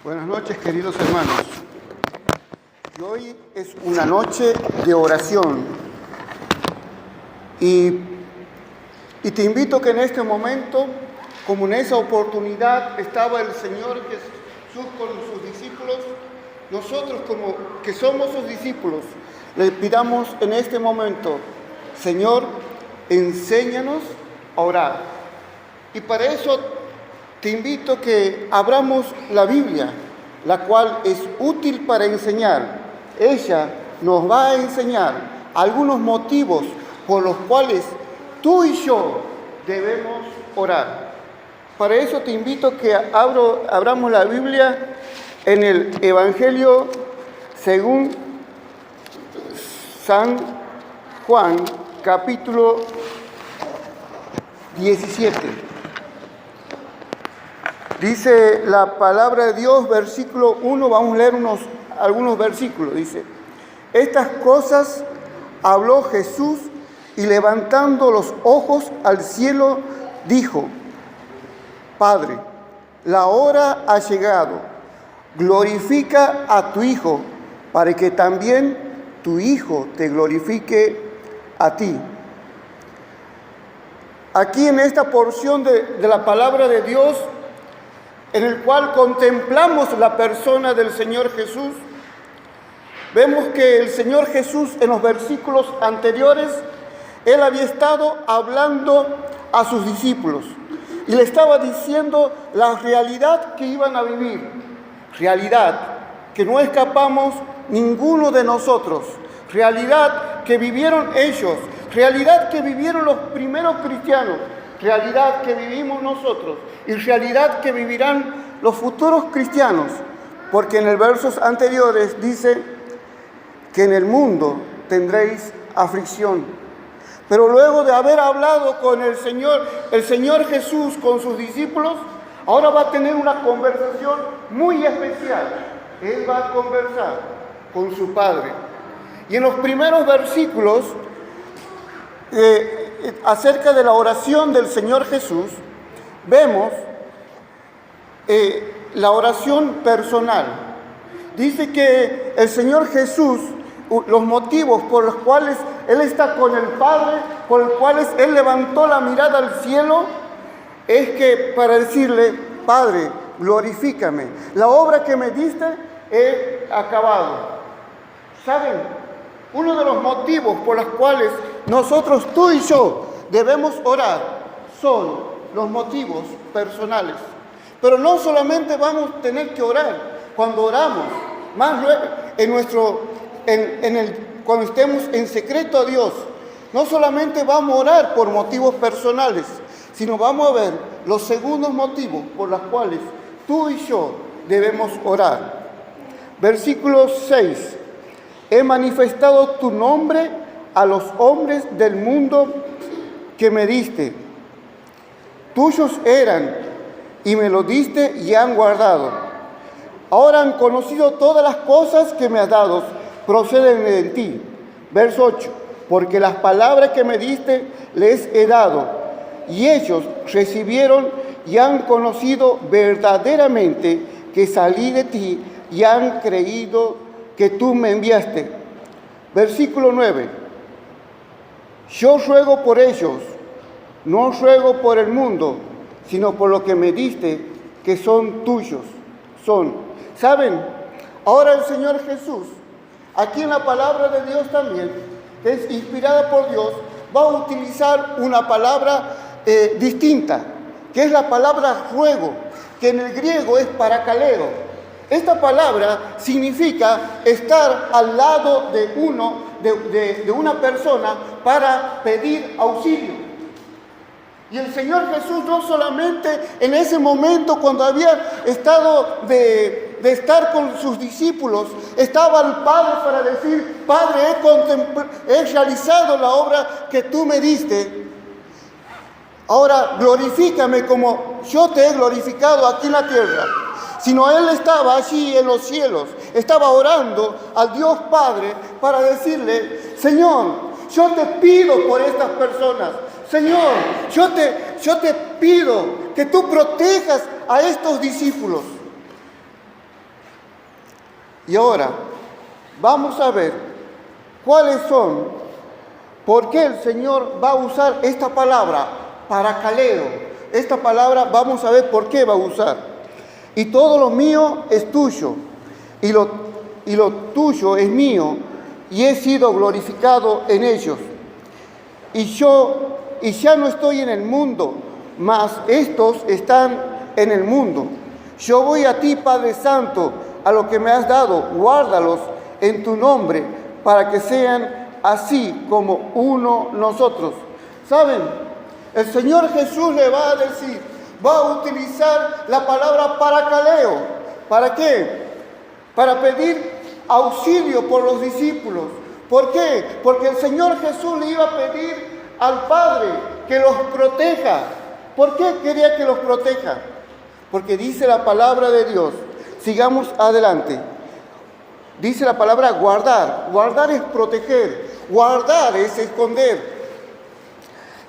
Buenas noches, queridos hermanos. Y hoy es una noche de oración. Y te invito que en este momento, como en esa oportunidad estaba el Señor Jesús con sus discípulos, nosotros como que somos sus discípulos, le pidamos en este momento: Señor, enséñanos a orar. Y para eso te invito que abramos la Biblia, la cual es útil para enseñar. Ella nos va a enseñar algunos motivos por los cuales tú y yo debemos orar. Para eso te invito que abramos la Biblia en el Evangelio según San Juan, capítulo 17. Dice la palabra de Dios, versículo 1, vamos a leer algunos versículos. Dice: estas cosas habló Jesús y levantando los ojos al cielo dijo: Padre, la hora ha llegado, glorifica a tu Hijo, para que también tu Hijo te glorifique a ti. Aquí en esta porción de la palabra de Dios, en el cual contemplamos la persona del Señor Jesús, vemos que el Señor Jesús en los versículos anteriores, Él había estado hablando a sus discípulos y le estaba diciendo la realidad que iban a vivir, realidad que no escapamos ninguno de nosotros, realidad que vivieron ellos, realidad que vivieron los primeros cristianos, realidad que vivimos nosotros y realidad que vivirán los futuros cristianos, porque en los versos anteriores dice que en el mundo tendréis aflicción. Pero luego de haber hablado con el Señor Jesús con sus discípulos, ahora va a tener una conversación muy especial. Él va a conversar con su Padre. Y en los primeros versículos, acerca de la oración del Señor Jesús, vemos la oración personal. Dice que el Señor Jesús, los motivos por los cuales Él está con el Padre, por los cuales Él levantó la mirada al cielo, es que para decirle: Padre, glorifícame. La obra que me diste he acabado. ¿Saben? Uno de los motivos por los cuales nosotros, tú y yo, debemos orar son los motivos personales. Pero no solamente vamos a tener que orar cuando oramos, más luego cuando estemos en secreto a Dios, no solamente vamos a orar por motivos personales, sino vamos a ver los segundos motivos por los cuales tú y yo debemos orar. Versículo 6. He manifestado tu nombre a los hombres del mundo que me diste. Tuyos eran y me lo diste y han guardado. Ahora han conocido todas las cosas que me has dado, proceden de ti. Verso 8. Porque las palabras que me diste les he dado, y ellos recibieron y han conocido verdaderamente que salí de ti y han creído que tú me enviaste. Versículo 9. Yo ruego por ellos, no ruego por el mundo, sino por lo que me diste, que son tuyos. ¿Saben? Ahora el Señor Jesús, aquí en la palabra de Dios también, que es inspirada por Dios, va a utilizar una palabra distinta, que es la palabra ruego, que en el griego es parakaleo. Esta palabra significa estar al lado de una persona para pedir auxilio. Y el Señor Jesús no solamente en ese momento cuando había estado de estar con sus discípulos, estaba al Padre para decir: Padre, he realizado la obra que tú me diste. Ahora glorifícame como yo te he glorificado aquí en la tierra. Sino Él estaba allí en los cielos, estaba orando al Dios Padre para decirle: Señor, yo te pido por estas personas. Señor, yo te pido que tú protejas a estos discípulos. Y ahora vamos a ver cuáles son, por qué el Señor va a usar esta palabra, paracaleo. Esta palabra vamos a ver por qué va a usar. Y todo lo mío es tuyo, y lo tuyo es mío, y he sido glorificado en ellos. Y ya no estoy en el mundo, mas estos están en el mundo. Yo voy a ti, Padre Santo, a lo que me has dado, guárdalos en tu nombre, para que sean así como uno nosotros. ¿Saben? El Señor Jesús le va a decir, va a utilizar la palabra paracaleo. ¿Para qué? Para pedir auxilio por los discípulos. ¿Por qué? Porque el Señor Jesús le iba a pedir al Padre que los proteja. ¿Por qué quería que los proteja? Porque dice la palabra de Dios. Sigamos adelante. Dice la palabra guardar. Guardar es proteger. Guardar es esconder.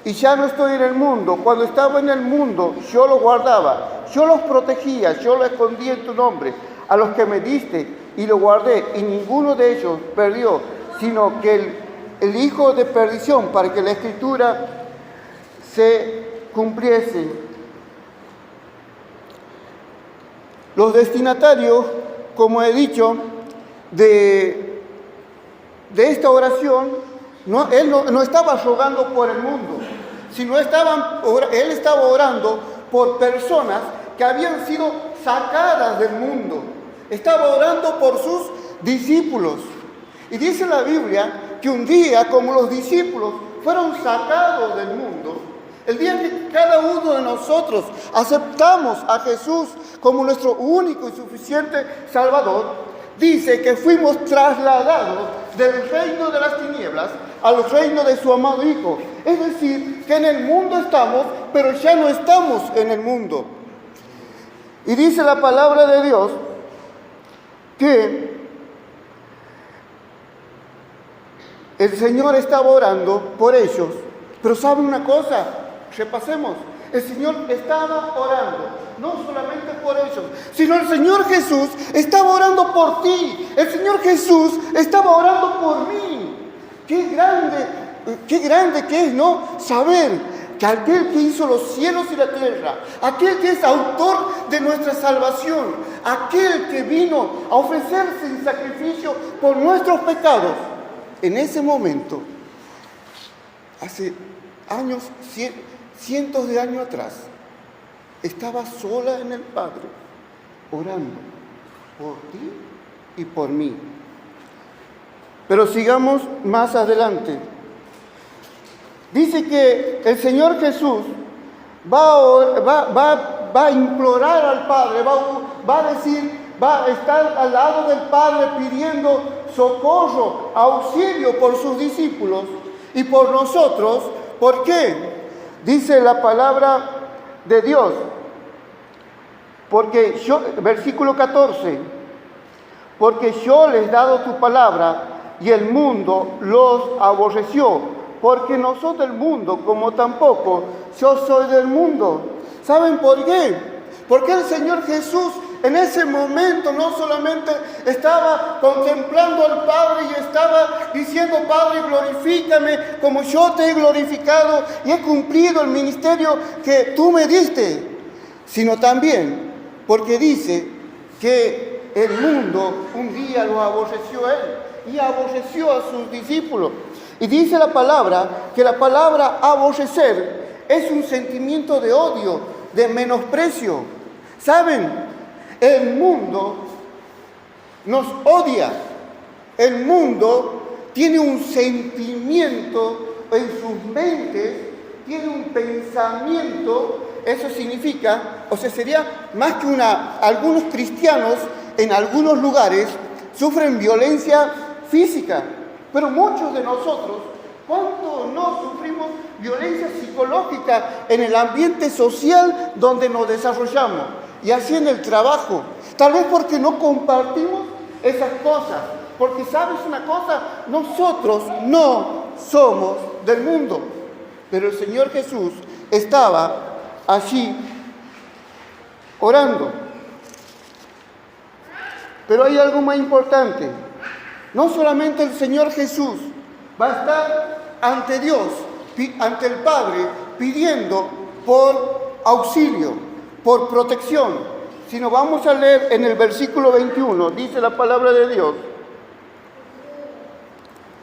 Y ya no estoy en el mundo. Cuando estaba en el mundo, yo los guardaba. Yo los protegía. Yo los escondía en tu nombre. A los que me diste y lo guardé. Y ninguno de ellos perdió, sino que el hijo de perdición, para que la Escritura se cumpliese. Los destinatarios, como he dicho, de esta oración, él no estaba rogando por el mundo, sino él estaba orando por personas que habían sido sacadas del mundo. Estaba orando por sus discípulos. Y dice la Biblia que un día, como los discípulos fueron sacados del mundo, el día que cada uno de nosotros aceptamos a Jesús como nuestro único y suficiente Salvador, dice que fuimos trasladados del reino de las tinieblas al reino de su amado Hijo. Es decir, que en el mundo estamos, pero ya no estamos en el mundo. Y dice la palabra de Dios que el Señor estaba orando por ellos. Pero ¿saben una cosa? Repasemos. El Señor estaba orando, no solamente por ellos, sino el Señor Jesús estaba orando por ti. El Señor Jesús estaba orando por mí. Qué grande que es, ¿no? Saber que aquel que hizo los cielos y la tierra, aquel que es autor de nuestra salvación, aquel que vino a ofrecerse en sacrificio por nuestros pecados, en ese momento, hace años, cientos de años atrás, estaba sola en el Padre, orando por ti y por mí. Pero sigamos más adelante. Dice que el Señor Jesús va a implorar al Padre, va a estar al lado del Padre pidiendo socorro, auxilio por sus discípulos y por nosotros. ¿Por qué? Dice la palabra de Dios, porque versículo 14, porque yo les he dado tu palabra y el mundo los aborreció, porque no soy del mundo, como tampoco yo soy del mundo. ¿Saben por qué? Porque el Señor Jesús en ese momento no solamente estaba contemplando al Padre y estaba diciendo, Padre, glorifícame como yo te he glorificado y he cumplido el ministerio que tú me diste, sino también porque dice que el mundo un día lo aborreció a él y aborreció a sus discípulos. Y dice la palabra que la palabra aborrecer es un sentimiento de odio, de menosprecio. ¿Saben? El mundo nos odia. El mundo tiene un sentimiento en sus mentes, tiene un pensamiento. Eso significa, sería más que algunos cristianos en algunos lugares sufren violencia física, pero muchos de nosotros, ¿cuánto no sufrimos violencia psicológica en el ambiente social donde nos desarrollamos? Y así en el trabajo, tal vez porque no compartimos esas cosas, porque sabes una cosa, nosotros no somos del mundo, pero el Señor Jesús estaba allí orando. Pero hay algo más importante. No solamente el Señor Jesús va a estar ante Dios, ante el Padre, pidiendo por auxilio, por protección, sino vamos a leer en el versículo 21, dice la palabra de Dios,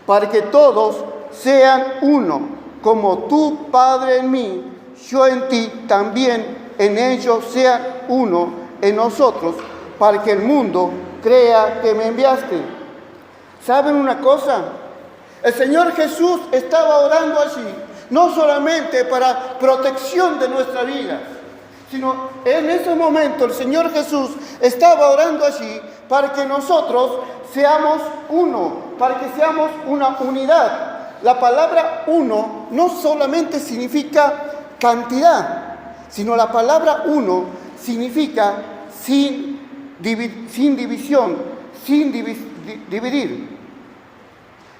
para que todos sean uno, como tú, Padre, en mí, yo en ti, también en ellos sean uno, en nosotros, para que el mundo crea que me enviaste. ¿Saben una cosa? El Señor Jesús estaba orando allí, no solamente para protección de nuestra vida, sino en ese momento el Señor Jesús estaba orando allí para que nosotros seamos uno, para que seamos una unidad. La palabra uno no solamente significa cantidad, sino la palabra uno significa sin división, sin dividir.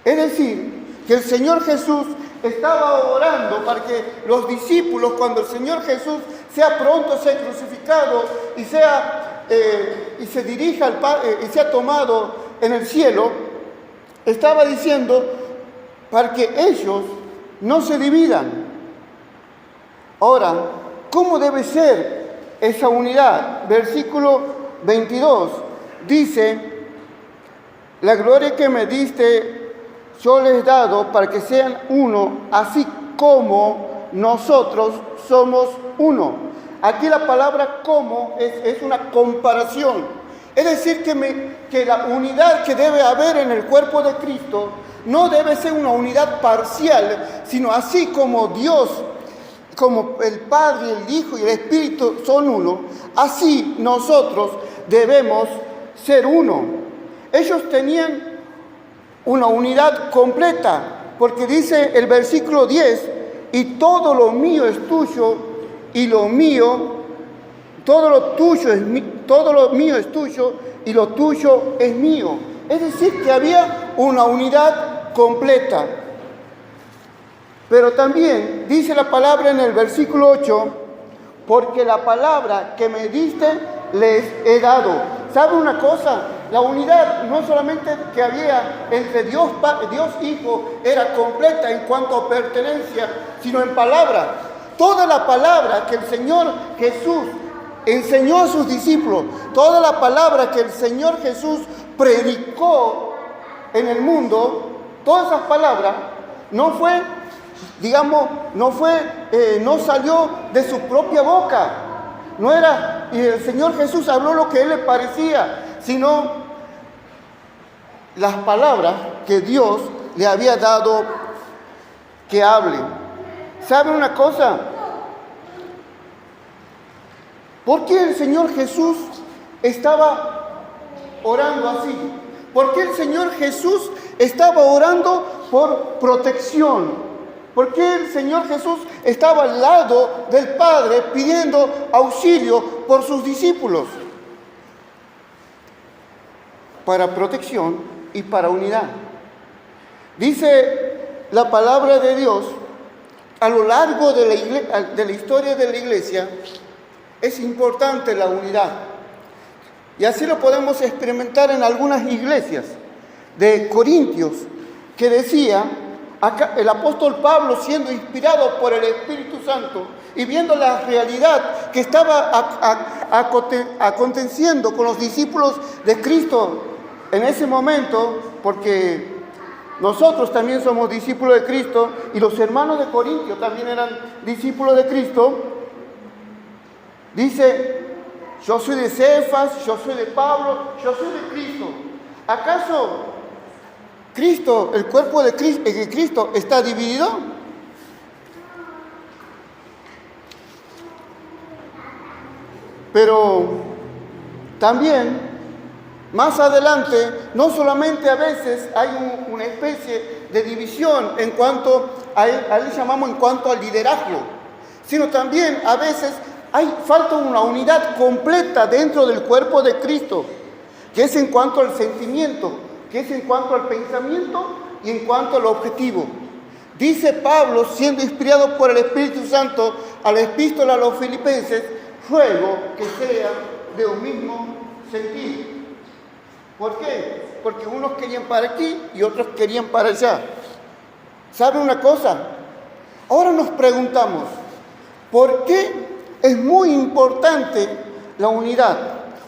Es decir, que el Señor Jesús estaba orando para que los discípulos, cuando el Señor Jesús sea pronto ser crucificado y se dirija al Padre y sea tomado en el cielo, estaba diciendo para que ellos no se dividan. Ahora, ¿cómo debe ser esa unidad? Versículo 22 dice: la gloria que me diste yo les he dado para que sean uno, así como nosotros somos uno. Aquí la palabra como es una comparación. Es decir, que la unidad que debe haber en el cuerpo de Cristo no debe ser una unidad parcial, sino así como Dios, como el Padre, el Hijo y el Espíritu son uno, así nosotros debemos ser uno. Ellos tenían una unidad completa, porque dice el versículo 10, y todo lo mío es tuyo, y lo mío, todo lo mío es tuyo, y lo tuyo es mío. Es decir, que había una unidad completa. Pero también dice la palabra en el versículo 8, porque la palabra que me diste les he dado. ¿Sabe una cosa? La unidad no solamente que había entre Dios Hijo era completa en cuanto a pertenencia, sino en palabra. Toda la palabra que el Señor Jesús enseñó a sus discípulos, toda la palabra que el Señor Jesús predicó en el mundo, todas esas palabras no salió de su propia boca. Y el Señor Jesús habló lo que a Él le parecía, sino las palabras que Dios le había dado que hable. ¿Saben una cosa? ¿Por qué el Señor Jesús estaba orando así? ¿Por qué el Señor Jesús estaba orando por protección? ¿Por qué el Señor Jesús estaba al lado del Padre pidiendo auxilio por sus discípulos? Para protección y para unidad. Dice la palabra de Dios, a lo largo de la historia de la iglesia, es importante la unidad. Y así lo podemos experimentar en algunas iglesias de Corintios, que decía, acá, el apóstol Pablo, siendo inspirado por el Espíritu Santo y viendo la realidad que estaba aconteciendo con los discípulos de Cristo en ese momento, porque nosotros también somos discípulos de Cristo y los hermanos de Corintio también eran discípulos de Cristo, dice: yo soy de Cefas, yo soy de Pablo, yo soy de Cristo. ¿Acaso Cristo, el cuerpo de Cristo, está dividido? Pero también, más adelante, no solamente a veces hay una especie de división en cuanto a él llamamos en cuanto al liderazgo, sino también a veces falta una unidad completa dentro del cuerpo de Cristo, que es en cuanto al sentimiento, que es en cuanto al pensamiento y en cuanto al objetivo. Dice Pablo, siendo inspirado por el Espíritu Santo, a la epístola a los Filipenses: ruego que sea de un mismo sentir. ¿Por qué? Porque unos querían para aquí y otros querían para allá. ¿Sabe una cosa? Ahora nos preguntamos, ¿por qué es muy importante la unidad?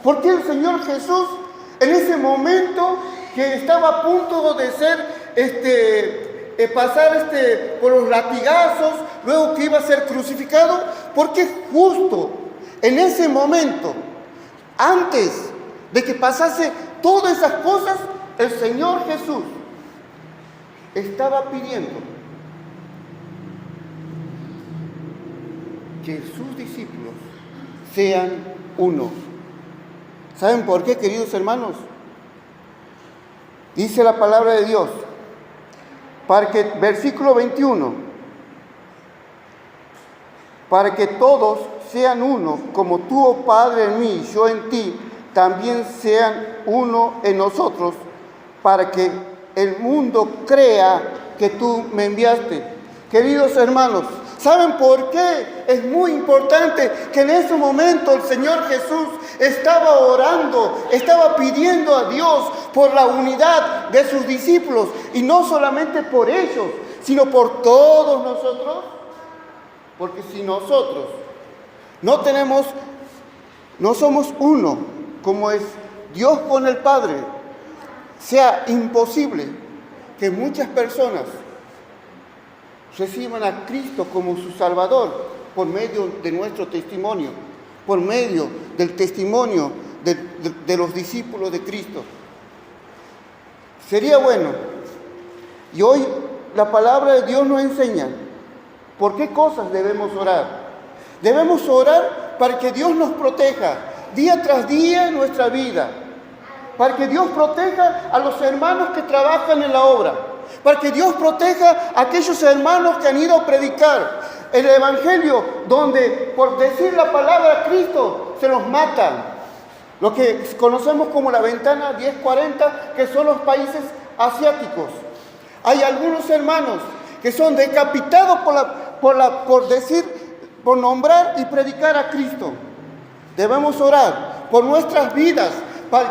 ¿Por qué el Señor Jesús, en ese momento que estaba a punto de ser, pasar por los latigazos, luego que iba a ser crucificado, por qué justo en ese momento, antes de que pasase todas esas cosas, el Señor Jesús estaba pidiendo que sus discípulos sean uno? ¿Saben por qué, queridos hermanos? Dice la palabra de Dios, versículo 21, para que todos sean uno, como tú, oh Padre, en mí y yo en ti, también sean uno en nosotros, para que el mundo crea que tú me enviaste. Queridos hermanos, ¿saben por qué es muy importante que en ese momento el Señor Jesús estaba orando, estaba pidiendo a Dios por la unidad de sus discípulos? Y no solamente por ellos, sino por todos nosotros. Porque si nosotros no somos uno, como es Dios con el Padre, sea imposible que muchas personas reciban a Cristo como su Salvador por medio de nuestro testimonio, por medio del testimonio de los discípulos de Cristo. Sería bueno, y hoy la palabra de Dios nos enseña por qué cosas debemos orar. Debemos orar para que Dios nos proteja día tras día en nuestra vida, para que Dios proteja a los hermanos que trabajan en la obra, para que Dios proteja a aquellos hermanos que han ido a predicar el Evangelio, donde por decir la palabra de Cristo se los matan. Lo que conocemos como la ventana 1040, que son los países asiáticos. Hay algunos hermanos que son decapitados por nombrar y predicar a Cristo. Debemos orar por nuestras vidas,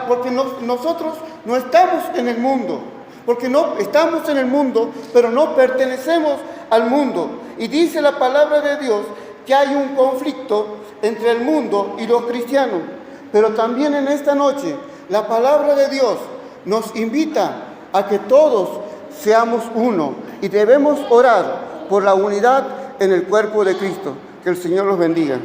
porque nosotros no estamos en el mundo. Porque no estamos en el mundo, pero no pertenecemos al mundo. Y dice la palabra de Dios que hay un conflicto entre el mundo y los cristianos. Pero también en esta noche, la palabra de Dios nos invita a que todos seamos uno. Y debemos orar por la unidad en el cuerpo de Cristo. Que el Señor los bendiga.